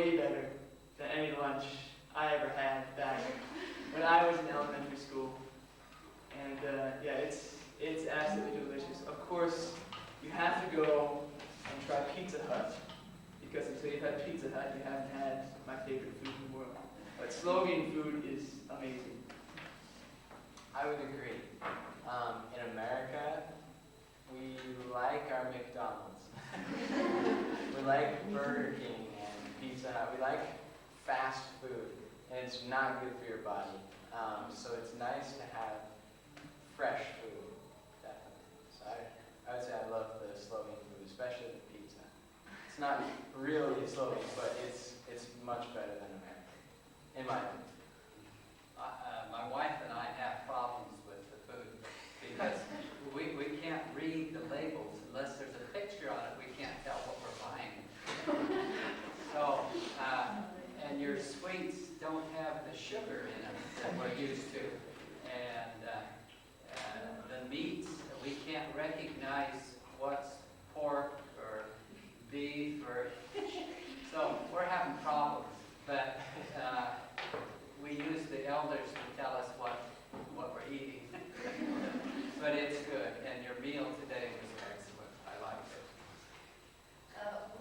way better than any lunch I ever had back when I was in elementary school. And yeah, it's absolutely delicious. Of course, you have to go and try Pizza Hut, because until you've had Pizza Hut, you haven't had my favorite food in the world. But Slovene food is amazing. I would agree. In America, we like our McDonald's. We like Burger King and Pizza Hut. We like fast food, and it's not good for your body. So it's nice to have fresh food, definitely. So I would say I love the Slovene food, especially the pizza. It's not really Slovene, but it's much better than American, in my opinion. My wife and I have problems with the food because we can't read the labels unless there's a picture on it. We can't tell what we're buying. So, and your sweets don't have the sugar in them that we're used to, and the meats, we can't recognize what's pork or beef or so we're having problems. But we use the elders to tell us what we're eating. But it's good, and your meal today was excellent. I liked it.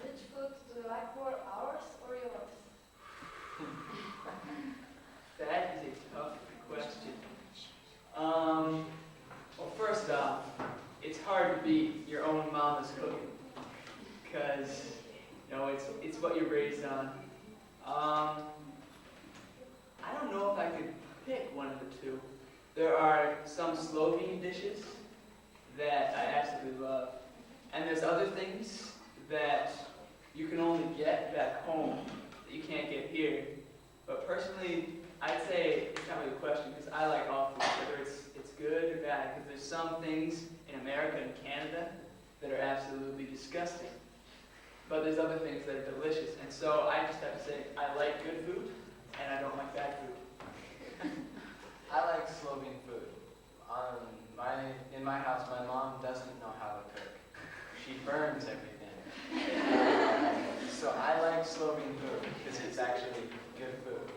Which food do you like more, ours or yours? That is a tough question. Well, first off, it's hard to beat your own mama's cooking, because it's what you're raised on. I don't know if I could pick one of the two. There are some Slovene dishes that I absolutely love, and there's other things that you can only get back home that you can't get here. But personally, I'd say it's not really a question, because I like all food, whether it's good or bad, because there's some things in America and Canada that are absolutely disgusting. But there's other things that are delicious, and so I just have to say I like good food, and I don't like bad food. I like Slovene food. In my house, my mom doesn't know how to cook. She burns everything. So I like Slovene food because it's actually good food.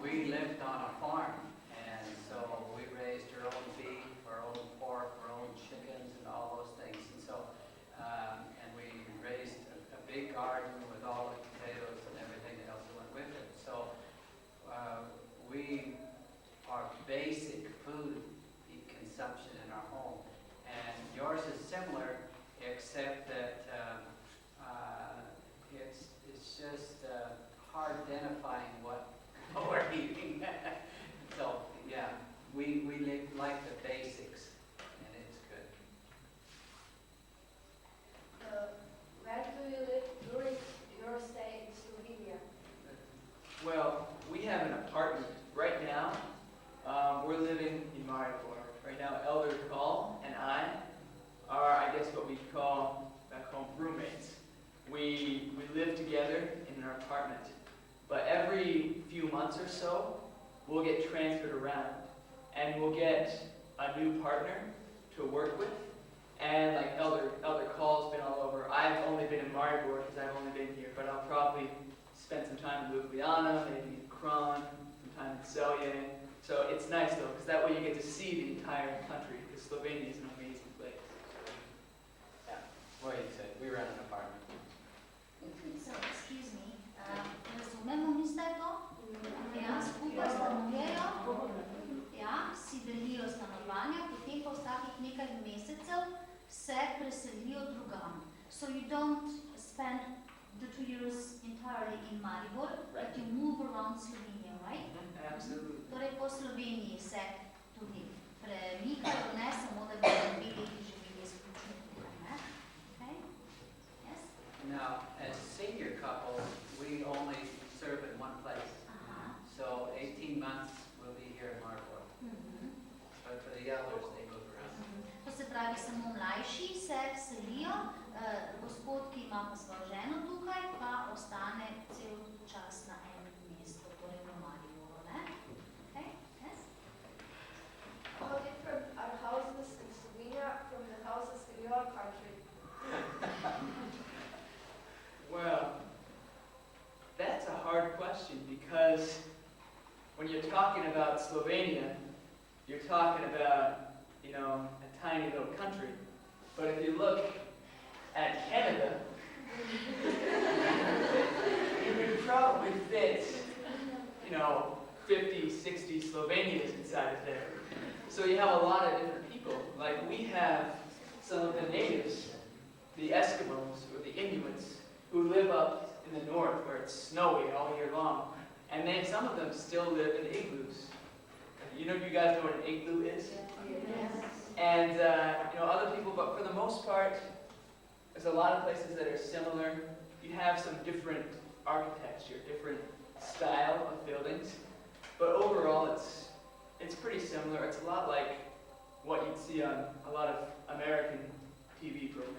We lived on a farm, and so we raised our own beef, our own pork, our own chickens, and all those things. And so, and we raised a big garden with all the potatoes and everything else that went with it. So, our basic food consumption in our home, and yours is similar, except that it's just hard identifying what we're eating. So yeah, we like the basics, and it's good. Where do you live during your stay in Slovenia? Well, we have an apartment right now. We're living in Maribor. Right now, Elder Paul and I are, I guess, what we call back home roommates. We live together in our apartment, but every few months or so, we'll get transferred around, and we'll get a new partner to work with. And like Elder Call's been all over. I've only been in Maribor because I've only been here, but I'll probably spend some time in Ljubljana, maybe in Kron, some time in Celje. So it's nice though, because that way you get to see the entire country, because Slovenia is an amazing place. Yeah, what you said, we rent an apartment. So, excuse me, razumemo mi zdaj to? Ja, skupaj stanujejo, ja, si delijo stanovanja, potem pa vsakih nekaj mesecev se preselijo drugam. So you don't spend the 2 years entirely in Maribor, but you move around Slovenia, right? Absolutely. Torej po Sloveniji se tudi premikajo, ne samo da bi 2 leti živeli izključno tukaj, ne? Okay? Yes? Now, as senior couples, we only serve in one place. So 18 months we'll be here in Maribor. But for the elders, they move around. To se pravi, samo mlajši se selijo, gospod, ki ima pa svojo ženo tukaj, pa ostane cel čas na enem mestu, torej v Mariboru, ne? Okay? Yes? How different are houses in Slovenia from the houses in your country? because when you're talking about Slovenia, you're talking about, you know, a tiny little country. But if you look at Canada, you could probably fit, you know, 50, 60 Slovenians inside of there. So you have a lot of different people. Like we have some of the natives, the Eskimos or the Inuits, who live up in the north where it's snowy all year long. And then some of them still live in igloos. You guys know what an igloo is? Yes. And, you know, other people, but for the most part, there's a lot of places that are similar. You have some different architecture, different style of buildings, but overall it's pretty similar. It's a lot like what you'd see on a lot of American TV programs.